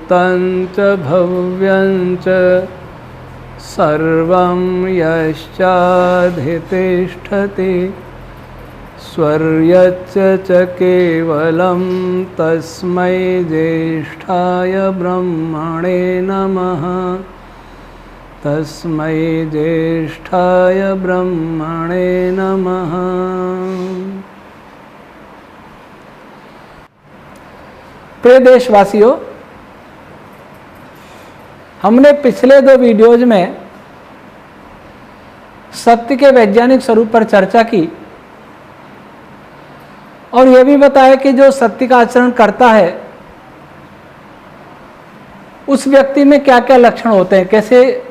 भूतं च भव्यं च सर्वं यश्चाधितिष्ठति स्वर्यच्च च केवलं तस्मै ज्येष्ठाय ब्रह्मणे नमः। तस्मै ज्येष्ठाय ब्रह्मणे नमः। प्रिय देशवासियों, हमने पिछले 2 वीडियोज में सत्य के वैज्ञानिक स्वरूप पर चर्चा की और यह भी बताया कि जो सत्य का आचरण करता है उस व्यक्ति में क्या क्या लक्षण होते हैं, कैसे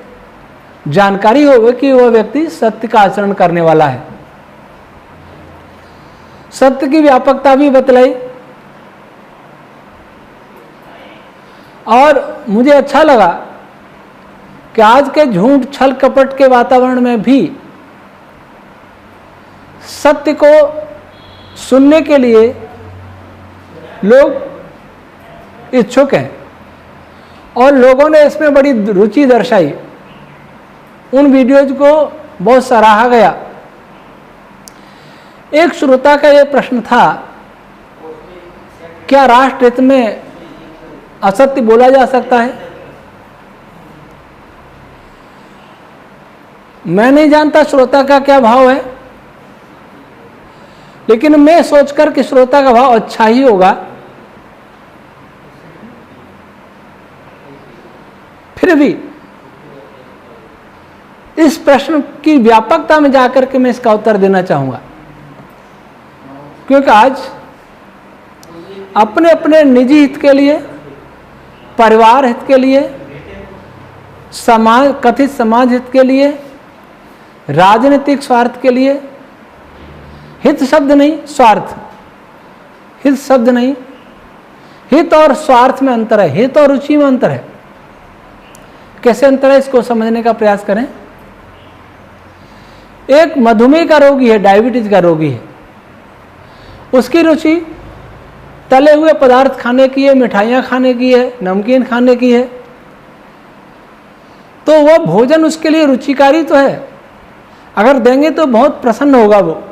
जानकारी होगी कि वह व्यक्ति सत्य का आचरण करने वाला है। सत्य की व्यापकता भी बतलाई और मुझे अच्छा लगा कि आज के झूठ छल कपट के वातावरण में भी सत्य को सुनने के लिए लोग इच्छुक हैं और लोगों ने इसमें बड़ी रुचि दर्शाई। उन वीडियोज को बहुत सराहा गया। एक श्रोता का यह प्रश्न था, क्या राष्ट्रहित में असत्य बोला जा सकता है? मैं नहीं जानता श्रोता का क्या भाव है, लेकिन मैं सोचकर कि श्रोता का भाव अच्छा ही होगा, फिर भी इस प्रश्न की व्यापकता में जाकर के मैं इसका उत्तर देना चाहूंगा। क्योंकि आज अपने अपने निजी हित के लिए, परिवार हित के लिए, समाज, कथित समाज हित के लिए, राजनीतिक स्वार्थ के लिए, हित शब्द नहीं स्वार्थ, हित शब्द नहीं, हित और स्वार्थ में अंतर है, हित और रुचि में अंतर है। कैसे अंतर है इसको समझने का प्रयास करें। एक मधुमेह का रोगी है, डायबिटीज का रोगी है, उसकी रुचि तले हुए पदार्थ खाने की है, मिठाइयाँ खाने की है, नमकीन खाने की है, तो वह भोजन उसके लिए रुचिकारी तो है, अगर देंगे तो बहुत प्रसन्न होगा वो।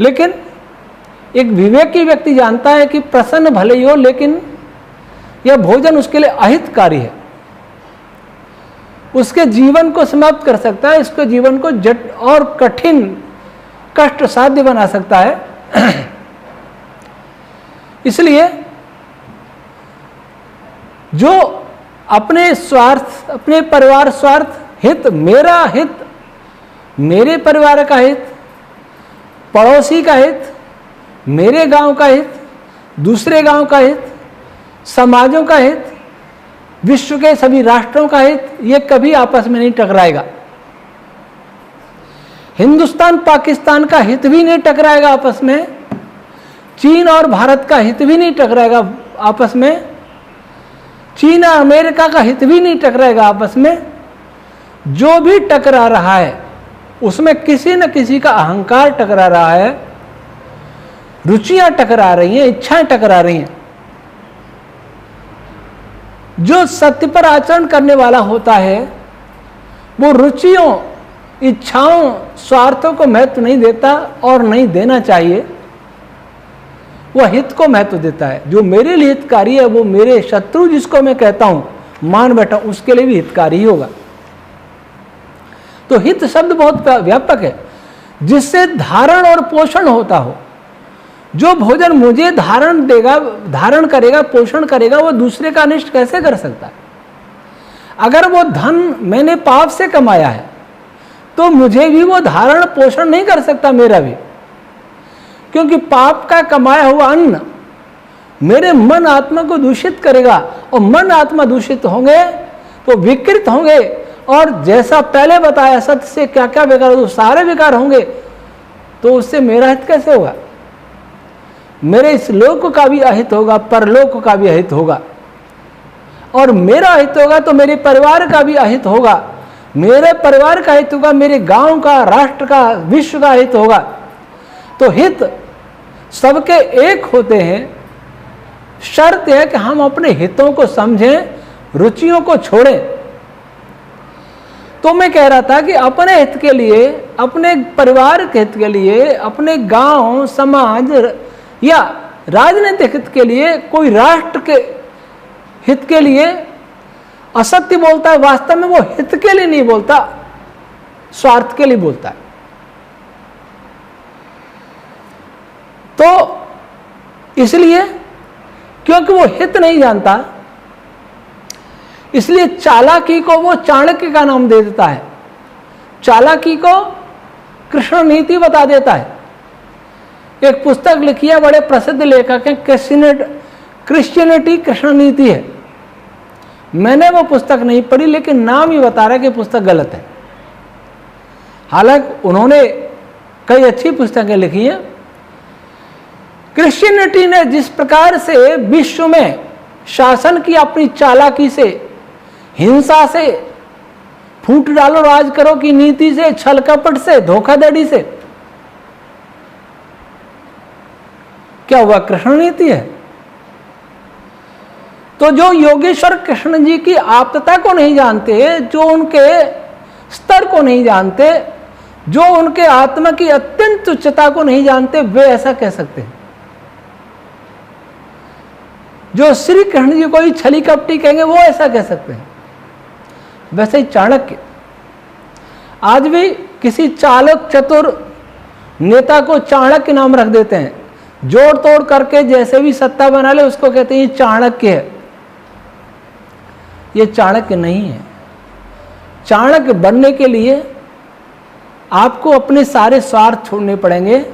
लेकिन एक विवेकी व्यक्ति जानता है कि प्रसन्न भले ही हो, लेकिन यह भोजन उसके लिए अहितकारी है, उसके जीवन को समाप्त कर सकता है, उसके जीवन को जट और कठिन कष्ट साध्य बना सकता है। इसलिए जो अपने स्वार्थ, अपने परिवार स्वार्थ, हित, मेरा हित, मेरे परिवार का हित, पड़ोसी का हित, मेरे गांव का हित, दूसरे गांव का हित, समाजों का हित, विश्व के सभी राष्ट्रों का हित, ये कभी आपस में नहीं टकराएगा। हिंदुस्तान पाकिस्तान का हित भी नहीं टकराएगा आपस में, चीन और भारत का हित भी नहीं टकराएगा आपस में, चीन और अमेरिका का हित भी नहीं टकराएगा आपस में। जो भी टकरा रहा है उसमें किसी न किसी का अहंकार टकरा रहा है, रुचियां टकरा रही हैं, इच्छाएं टकरा रही हैं। जो सत्य पर आचरण करने वाला होता है वो रुचियों, इच्छाओं, स्वार्थों को महत्व नहीं देता और नहीं देना चाहिए, वह हित को महत्व देता है। जो मेरे लिए हितकारी है वो मेरे शत्रु जिसको मैं कहता हूं मान बैठा उसके लिए भी हितकारी ही होगा। तो हित शब्द बहुत व्यापक है, जिससे धारण और पोषण होता हो। जो भोजन मुझे धारण देगा, धारण करेगा, पोषण करेगा, वो दूसरे का अनिष्ट कैसे कर सकता है? अगर वो धन मैंने पाप से कमाया है तो मुझे भी वो धारण पोषण नहीं कर सकता, मेरा भी, क्योंकि पाप का कमाया हुआ अन्न मेरे मन आत्मा को दूषित करेगा और मन आत्मा दूषित होंगे तो विकृत होंगे, और जैसा पहले बताया सत्य से क्या क्या विकार हो, सारे विकार होंगे, तो उससे मेरा हित कैसे होगा? मेरे इस लोक का भी अहित होगा, परलोक का भी अहित होगा, और मेरा हित होगा तो मेरे परिवार का भी अहित होगा, मेरे परिवार का हित होगा, मेरे गांव का, राष्ट्र का, विश्व का हित होगा। तो हित सबके एक होते हैं, शर्त है कि हम अपने हितों को समझें, रुचियों को छोड़ें। तो मैं कह रहा था कि अपने हित के लिए, अपने परिवार के हित के लिए, अपने गांव समाज या राजनीतिक हित के लिए, कोई राष्ट्र के हित के लिए असत्य बोलता है, वास्तव में वो हित के लिए नहीं बोलता, स्वार्थ के लिए बोलता है। तो इसलिए क्योंकि वो हित नहीं जानता, इसलिए चालाकी को वो चाणक्य का नाम दे देता है, चालाकी को कृष्ण नीति बता देता है। एक पुस्तक लिखी है, बड़े प्रसिद्ध लेखक हैं, क्रिश्चियनिटी कृष्ण नीति है। मैंने वो पुस्तक नहीं पढ़ी, लेकिन नाम ही बता रहा है कि पुस्तक गलत है। हालांकि उन्होंने कई अच्छी पुस्तकें लिखी हैं। क्रिश्चियनिटी ने जिस प्रकार से विश्व में शासन की अपनी चालाकी से, हिंसा से, फूट डालो राज करो की नीति से, छल कपट से, धोखाधड़ी से, क्या हुआ? कृष्ण नीति है। तो जो योगेश्वर कृष्ण जी की आप्तता को नहीं जानते, जो उनके स्तर को नहीं जानते, जो उनके आत्मा की अत्यंत उच्चता को नहीं जानते, वे ऐसा कह सकते हैं। जो श्री कृष्ण जी को ही छली कपटी कहेंगे, वो ऐसा कह सकते हैं। वैसे ही चाणक्य, आज भी किसी चालक चतुर नेता को चाणक्य नाम रख देते हैं। जोड़ तोड़ करके जैसे भी सत्ता बना ले, उसको कहते हैं ये चाणक्य है। ये चाणक्य नहीं है। चाणक्य बनने के लिए आपको अपने सारे स्वार्थ छोड़ने पड़ेंगे,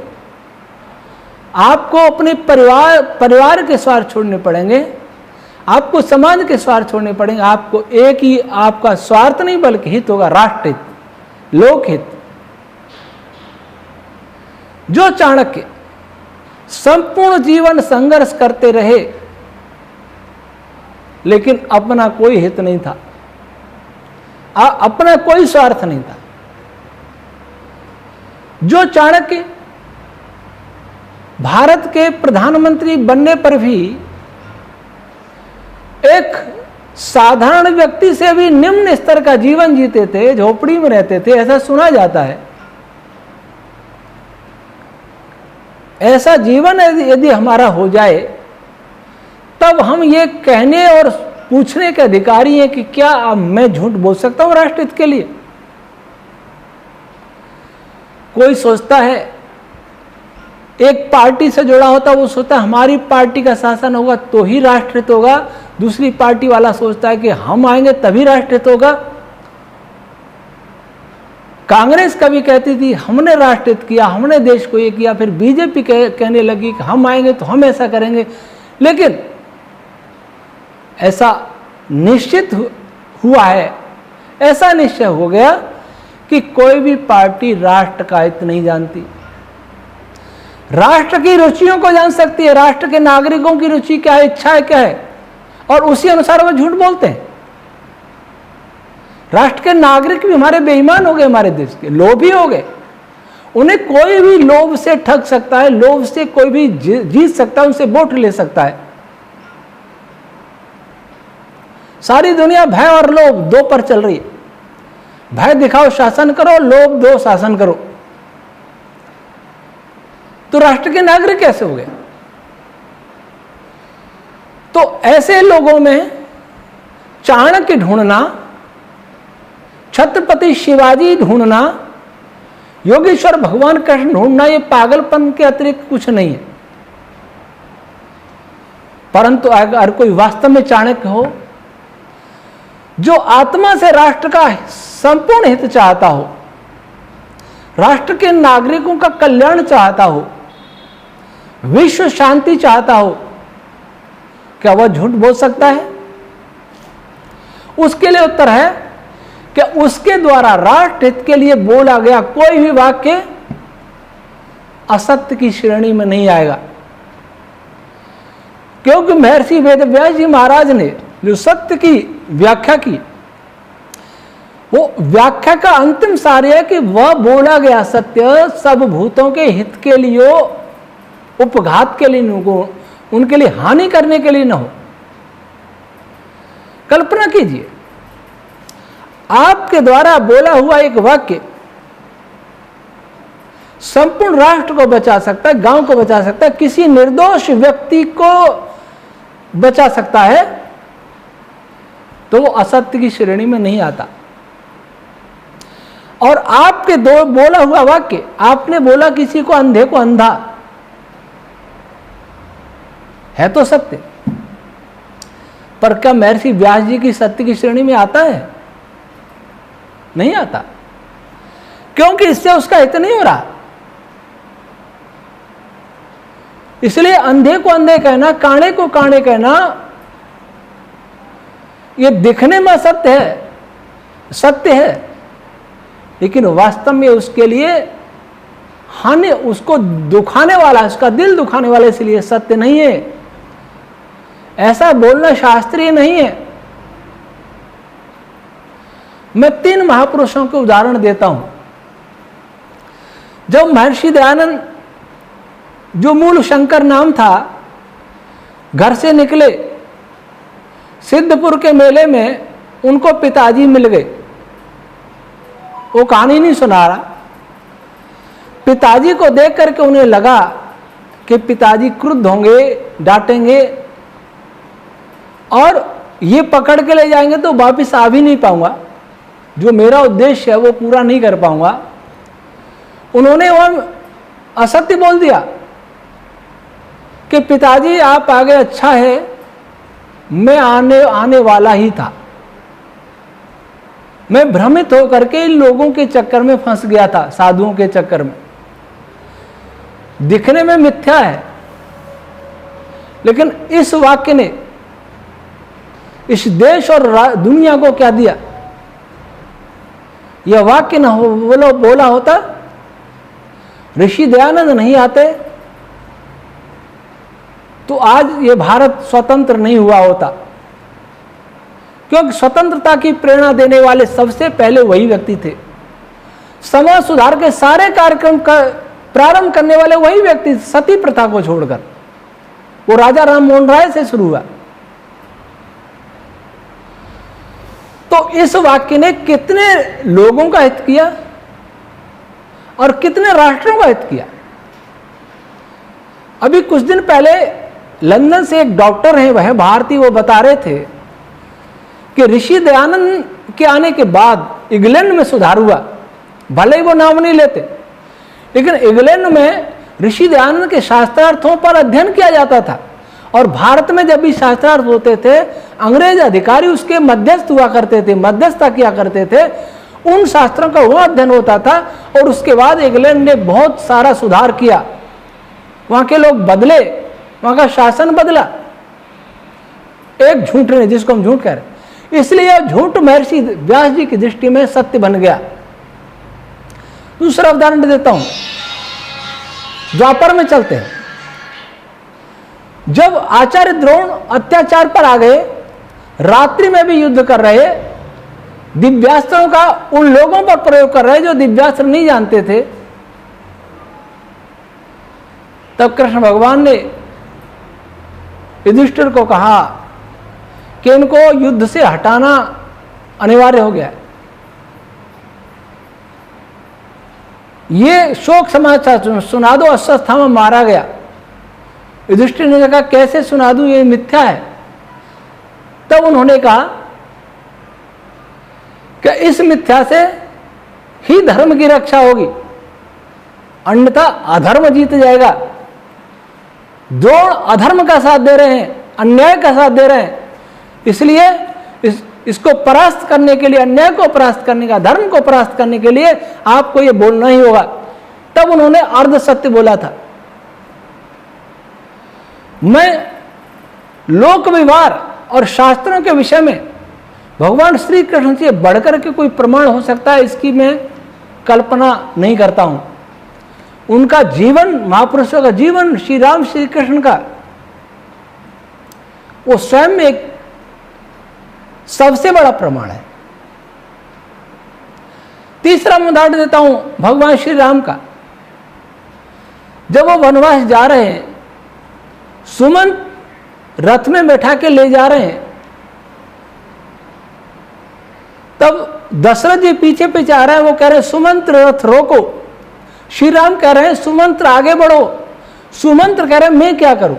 आपको अपने परिवार के स्वार्थ छोड़ने पड़ेंगे, आपको समाज के स्वार्थ छोड़ने पड़ेंगे। आपको एक ही आपका स्वार्थ नहीं बल्कि हित होगा, राष्ट्रहित, लोकहित। जो चाणक्य संपूर्ण जीवन संघर्ष करते रहे, लेकिन अपना कोई हित नहीं था, अपना कोई स्वार्थ नहीं था। जो चाणक्य भारत के प्रधानमंत्री बनने पर भी एक साधारण व्यक्ति से भी निम्न स्तर का जीवन जीते थे, झोपड़ी में रहते थे, ऐसा सुना जाता है। ऐसा जीवन यदि हमारा हो जाए, तब हम ये कहने और पूछने के अधिकारी हैं कि क्या अब मैं झूठ बोल सकता हूं राष्ट्रहित के लिए? कोई सोचता है, एक पार्टी से जुड़ा होता, वो सोचता है हमारी पार्टी का शासन होगा तो ही राष्ट्रहित होगा। दूसरी पार्टी वाला सोचता है कि हम आएंगे तभी राष्ट्रहित होगा। कांग्रेस कभी कहती थी हमने राष्ट्रहित किया, हमने देश को ये किया, फिर बीजेपी कहने लगी कि हम आएंगे तो हम ऐसा करेंगे। लेकिन ऐसा निश्चित हुआ है, ऐसा निश्चय हो गया कि कोई भी पार्टी राष्ट्र का हित नहीं जानती। राष्ट्र की रुचियों को जान सकती है, राष्ट्र के नागरिकों की रुचि क्या है, इच्छा है क्या है, और उसी अनुसार वो झूठ बोलते हैं। राष्ट्र के नागरिक भी हमारे बेईमान हो गए, हमारे देश के लोभी हो गए। उन्हें कोई भी लोभ से ठग सकता है, लोभ से कोई भी जीत सकता है, उनसे वोट ले सकता है। सारी दुनिया भय और लोभ दो पर चल रही है। भय दिखाओ शासन करो, लोभ दो शासन करो। तो राष्ट्र के नागरिक कैसे हो गए? तो ऐसे लोगों में चाणक्य ढूंढना, छत्रपति शिवाजी ढूंढना, योगेश्वर भगवान कृष्ण ढूंढना, ये पागलपन के अतिरिक्त कुछ नहीं है। परंतु अगर कोई वास्तव में चाणक्य हो, जो आत्मा से राष्ट्र का संपूर्ण हित चाहता हो, राष्ट्र के नागरिकों का कल्याण चाहता हो, विश्व शांति चाहता हो, क्या वह झूठ बोल सकता है? उसके लिए उत्तर है कि उसके द्वारा राष्ट्र हित के लिए बोला गया कोई भी वाक्य असत्य की श्रेणी में नहीं आएगा। क्योंकि महर्षि वेदव्यास जी महाराज ने जो सत्य की व्याख्या की, वो व्याख्या का अंतिम सार है कि वह बोला गया सत्य सब भूतों के हित के लिए, उपघात के लिए, उनके लिए हानि करने के लिए न हो। कल्पना कीजिए, आपके द्वारा बोला हुआ एक वाक्य संपूर्ण राष्ट्र को बचा सकता है, गांव को बचा सकता है, किसी निर्दोष व्यक्ति को बचा सकता है, तो वो असत्य की श्रेणी में नहीं आता। और आपके दो बोला हुआ वाक्य, आपने बोला किसी को अंधे को अंधा, है तो सत्य, पर क्या महर्षि व्यास जी की सत्य की श्रेणी में आता है? नहीं आता, क्योंकि इससे उसका हित नहीं हो रहा। इसलिए अंधे को अंधे कहना, काणे को काणे कहना, यह दिखने में सत्य है, लेकिन वास्तव में उसके लिए हानि, उसको दुखाने वाला, उसका दिल दुखाने वाला, इसलिए सत्य नहीं है। ऐसा बोलना शास्त्रीय नहीं है। मैं 3 महापुरुषों के उदाहरण देता हूं। जब महर्षि दयानंद, जो मूल शंकर नाम था, घर से निकले, सिद्धपुर के मेले में उनको पिताजी मिल गए। वो कहानी नहीं सुना रहा। पिताजी को देख करके उन्हें लगा कि पिताजी क्रुद्ध होंगे, डांटेंगे, और ये पकड़ के ले जाएंगे तो वापस आ भी नहीं पाऊंगा, जो मेरा उद्देश्य है वो पूरा नहीं कर पाऊंगा। उन्होंने वह असत्य बोल दिया कि पिताजी आप आगे, अच्छा है, मैं आने वाला ही था, मैं भ्रमित होकर के इन लोगों के चक्कर में फंस गया था, साधुओं के चक्कर में। दिखने में मिथ्या है, लेकिन इस वाक्य ने इस देश और दुनिया को क्या दिया? यह वाक्य न हो बोला होता, ऋषि दयानंद नहीं आते, तो आज ये भारत स्वतंत्र नहीं हुआ होता। क्योंकि स्वतंत्रता की प्रेरणा देने वाले सबसे पहले वही व्यक्ति थे। समाज सुधार के सारे कार्यक्रम का प्रारंभ करने वाले वही व्यक्ति, सती प्रथा को छोड़कर। वो राजा राम मोहन राय से शुरू हुआ। तो इस वाक्य ने कितने लोगों का हित किया और कितने राष्ट्रों का हित किया। अभी कुछ दिन पहले लंदन से एक डॉक्टर हैं, वह भारतीय, वो बता रहे थे कि ऋषि दयानंद के आने के बाद इंग्लैंड में सुधार हुआ। भले ही वो नाम नहीं लेते, लेकिन इंग्लैंड में ऋषि दयानंद के शास्त्रार्थों पर अध्ययन किया जाता था। और भारत में जब भी शास्त्रार्थ होते थे, अंग्रेज अधिकारी उसके मध्यस्थ हुआ करते थे, मध्यस्थता किया करते थे। उन शास्त्रों का वह अध्ययन होता था, और उसके बाद इंग्लैंड ने बहुत सारा सुधार किया। वहां के लोग बदले, वहां का शासन बदला। एक झूठ ने, जिसको हम झूठ कह रहे हैं, इसलिए झूठ महर्षि व्यास जी की दृष्टि में सत्य बन गया। दूसरा उदाहरण देता हूं, द्वापर में चलते हैं। जब आचार्य द्रोण अत्याचार पर आ गए, रात्रि में भी युद्ध कर रहे, दिव्यास्त्रों का उन लोगों पर प्रयोग कर रहे जो दिव्यास्त्र नहीं जानते थे, तब कृष्ण भगवान ने युधिष्ठिर को कहा कि इनको युद्ध से हटाना अनिवार्य हो गया है। ये शोक समाचार सुना दो, अश्वत्थामा मारा गया। युधिष्ठिर ने कहा कैसे सुना दूं, ये मिथ्या है। तब उन्होंने कहा कि इस मिथ्या से ही धर्म की रक्षा होगी, अन्यथा अधर्म जीत जाएगा। द्रोण अधर्म का साथ दे रहे हैं, अन्याय का साथ दे रहे हैं, इसलिए इसको परास्त करने के लिए, अन्याय को परास्त करने का, धर्म को परास्त करने के लिए आपको ये बोलना ही होगा। तब उन्होंने अर्ध सत्य बोला था। मैं लोक व्यवहार और शास्त्रों के विषय में भगवान श्री कृष्ण से बढ़कर के कोई प्रमाण हो सकता है, इसकी मैं कल्पना नहीं करता हूं। उनका जीवन, महापुरुषों का जीवन, श्री राम श्री कृष्ण का, वो स्वयं में एक सबसे बड़ा प्रमाण है। तीसरा उदाहरण देता हूं भगवान श्री राम का। जब वो वनवास जा रहे हैं सुमंत रथ में बैठा के ले जा रहे हैं, तब दशरथ जी पीछे पीछे आ रहे हैं। वो कह रहे हैं सुमंत रथ रोको। श्री राम कह रहे हैं सुमंत्र आगे बढ़ो। सुमंत्र कह रहे हैं मैं क्या करूं?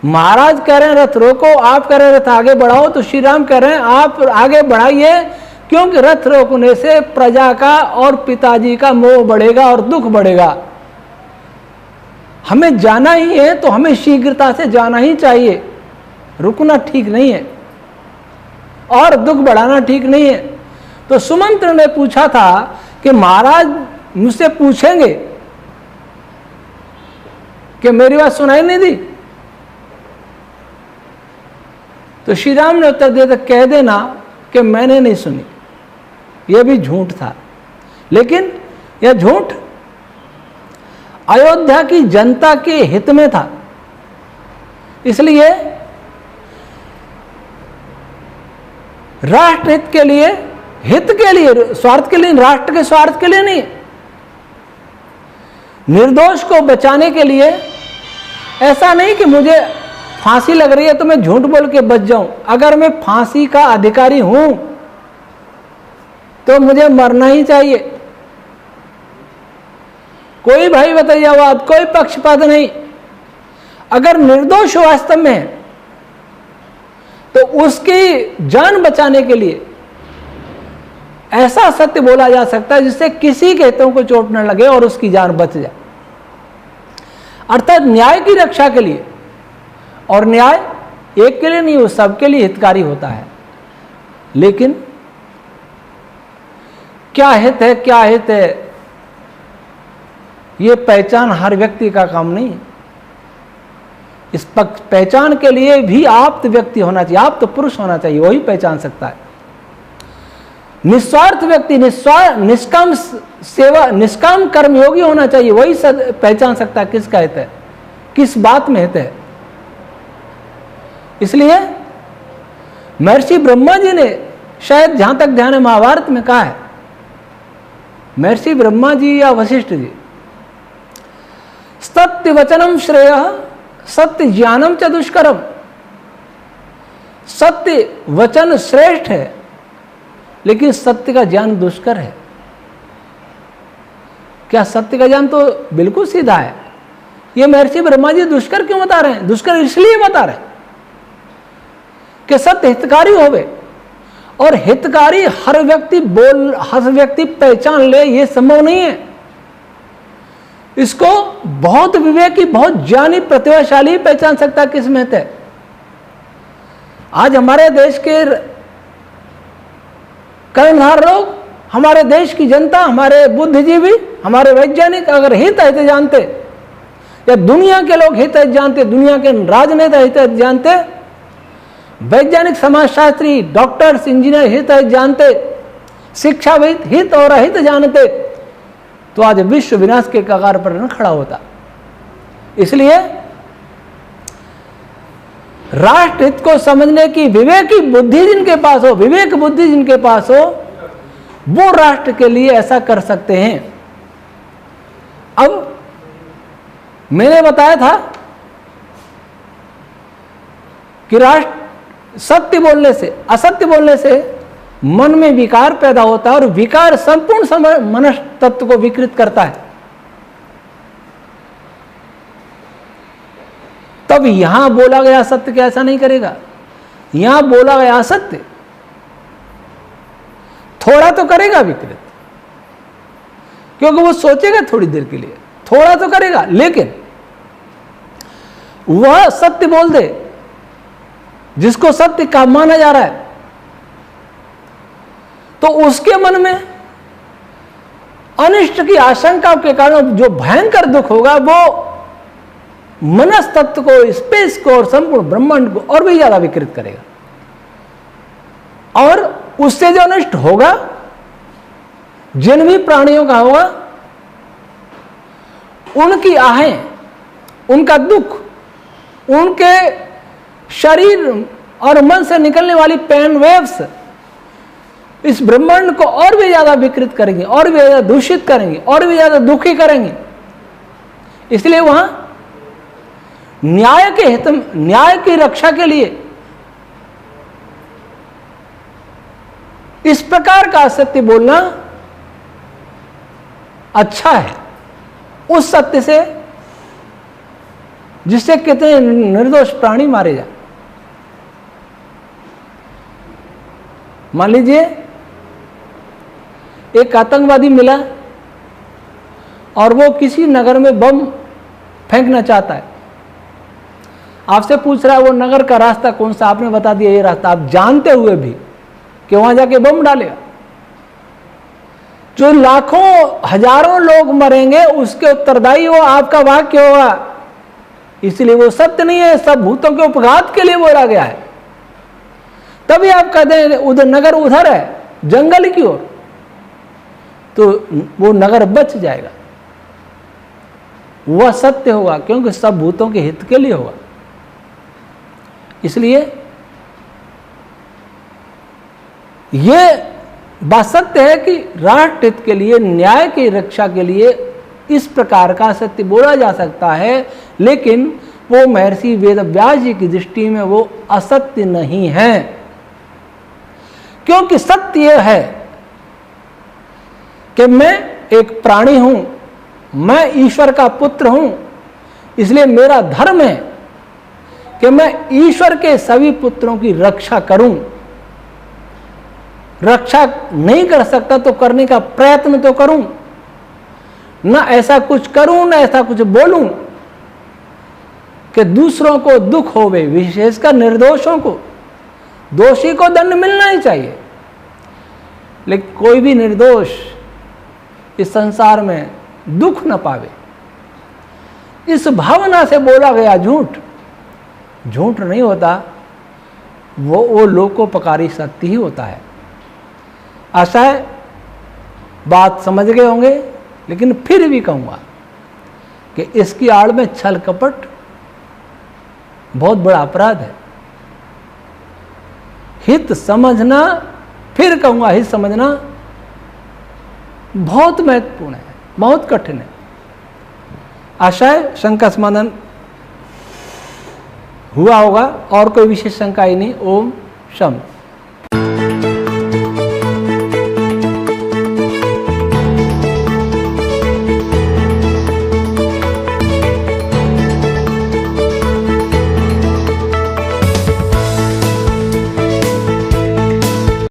महाराज कह रहे हैं रथ रोको, आप कह रहे हैं रथ आगे बढ़ाओ। तो श्री राम कह रहे हैं आप आगे बढ़ाइए, क्योंकि रथ रोकने से प्रजा का और पिताजी का मोह बढ़ेगा और दुख बढ़ेगा। हमें जाना ही है तो हमें शीघ्रता से जाना ही चाहिए, रुकना ठीक नहीं है और दुख बढ़ाना ठीक नहीं है। तो सुमंत्र ने पूछा था कि महाराज मुझसे पूछेंगे कि मेरी बात सुनाई नहीं दी? तो श्री राम ने उत्तर दिया, कह देना कि मैंने नहीं सुनी। यह भी झूठ था, लेकिन यह झूठ अयोध्या की जनता के हित में था। इसलिए राष्ट्र हित के लिए, हित के लिए, स्वार्थ के लिए, राष्ट्र के स्वार्थ के लिए नहीं, निर्दोष को बचाने के लिए। ऐसा नहीं कि मुझे फांसी लग रही है तो मैं झूठ बोल के बच जाऊं। अगर मैं फांसी का अधिकारी हूं तो मुझे मरना ही चाहिए। कोई भाई भतीजावाद, कोई पक्षपात नहीं। अगर निर्दोष वास्तव में है तो उसकी जान बचाने के लिए ऐसा सत्य बोला जा सकता है जिससे किसी के हितों को चोट न लगे और उसकी जान बच जाए, अर्थात न्याय की रक्षा के लिए। और न्याय एक के लिए नहीं, वो सबके लिए हितकारी होता है। लेकिन क्या हित है, क्या हित है, ये पहचान हर व्यक्ति का काम नहीं है। इस पहचान के लिए भी आप्त व्यक्ति होना चाहिए, आप्त पुरुष होना चाहिए, वही पहचान सकता है। निस्वार्थ व्यक्ति, निष्काम सेवा, निष्काम कर्मयोगी होना चाहिए, वही पहचान सकता है किसका हित है, किस बात में हित है। इसलिए महर्षि ब्रह्मा जी ने, शायद जहां तक ध्यान है, महाभारत में कहा है, महर्षि ब्रह्मा जी या वशिष्ठ जी, सत्य वचनम श्रेय सत्य ज्ञानम च दुष्करम। सत्य वचन श्रेष्ठ है, लेकिन सत्य का ज्ञान दुष्कर है। क्या सत्य का ज्ञान तो बिल्कुल सीधा है। ये महर्षि ब्रह्मा जी दुष्कर क्यों बता रहे हैं? दुष्कर इसलिए बता रहे हैं कि सत्य हितकारी होवे, और हितकारी हर व्यक्ति पहचान ले, ये संभव नहीं है। इसको बहुत विवेकी, बहुत ज्ञानी, प्रतिभाशाली पहचान सकता है किस में हित है। आज हमारे देश के कर्णधार लोग, हमारे देश की जनता, हमारे बुद्धिजीवी, हमारे वैज्ञानिक अगर हित जानते, या दुनिया के लोग हित जानते, दुनिया के राजनेता हित जानते, वैज्ञानिक समाजशास्त्री, डॉक्टर्स, इंजीनियर हित जानते, शिक्षाविद हित और अहित जानते, तो आज विश्व विनाश के कगार पर न खड़ा होता। इसलिए राष्ट्र हित को समझने की विवेकी बुद्धि जिनके पास हो, विवेक बुद्धि जिनके पास हो, वो राष्ट्र के लिए ऐसा कर सकते हैं। अब मैंने बताया था कि राष्ट्र सत्य बोलने से, असत्य बोलने से मन में विकार पैदा होता है, और विकार संपूर्ण मनुष्य तत्व को विकृत करता है। तब यहां बोला गया सत्य क्या ऐसा नहीं करेगा? यहां बोला गया असत्य थोड़ा तो करेगा विकृत, क्योंकि वो सोचेगा थोड़ी देर के लिए, थोड़ा तो करेगा, लेकिन वह सत्य बोल दे जिसको सत्य का माना जा रहा है, तो उसके मन में अनिष्ट की आशंका के कारण जो भयंकर दुख होगा, वो मनस तत्व को, स्पेस को और संपूर्ण ब्रह्मांड को और भी ज्यादा विकृत करेगा। और उससे जो अनिष्ट होगा, जिन भी प्राणियों का होगा, उनकी आहें, उनका दुख, उनके शरीर और मन से निकलने वाली पेन वेव्स इस ब्रह्मांड को और भी ज्यादा विकृत करेंगे, और भी ज्यादा दूषित करेंगे, और भी ज्यादा दुखी करेंगे। इसलिए वहां न्याय के हित में, न्याय की रक्षा के लिए इस प्रकार का असत्य बोलना अच्छा है उस सत्य से जिससे कितने निर्दोष प्राणी मारे जाए। मान लीजिए एक आतंकवादी मिला और वो किसी नगर में बम फेंकना चाहता है, आपसे पूछ रहा है वो नगर का रास्ता कौन सा, आपने बता दिया ये रास्ता, आप जानते हुए भी कि वहां जाके बम डालेगा। जो लाखों हजारों लोग मरेंगे उसके उत्तरदायी वो आपका वाक्य होगा, इसलिए वो सत्य नहीं है, सब भूतों के उपघात के लिए बोला गया है। तभी आप कहते हैं उधर नगर उधर है जंगल की ओर, तो वो नगर बच जाएगा, वह सत्य होगा क्योंकि सब भूतों के हित के लिए होगा। इसलिए यह बात सत्य है कि राष्ट्र हित के लिए, न्याय की रक्षा के लिए इस प्रकार का सत्य बोला जा सकता है, लेकिन वो महर्षि वेदव्यास जी की दृष्टि में वो असत्य नहीं है। क्योंकि सत्य यह है कि मैं एक प्राणी हूं, मैं ईश्वर का पुत्र हूं, इसलिए मेरा धर्म है कि मैं ईश्वर के सभी पुत्रों की रक्षा करूं। रक्षा नहीं कर सकता तो करने का प्रयत्न तो करूं, ना ऐसा कुछ करूं ना ऐसा कुछ बोलूं कि दूसरों को दुख होवे, विशेषकर निर्दोषों को। दोषी को दंड मिलना ही चाहिए, लेकिन कोई भी निर्दोष इस संसार में दुख न पावे, इस भावना से बोला गया झूठ झूठ नहीं होता, वो लोकोपकारी सत्य ही होता है। आशा है बात समझ गए होंगे, लेकिन फिर भी कहूंगा कि इसकी आड़ में छल कपट बहुत बड़ा अपराध है। हित समझना, फिर कहूंगा हित समझना बहुत महत्वपूर्ण है, बहुत कठिन है। आशा है शंका समाधान हुआ होगा, और कोई विशेष शंका ही नहीं। ओम शम।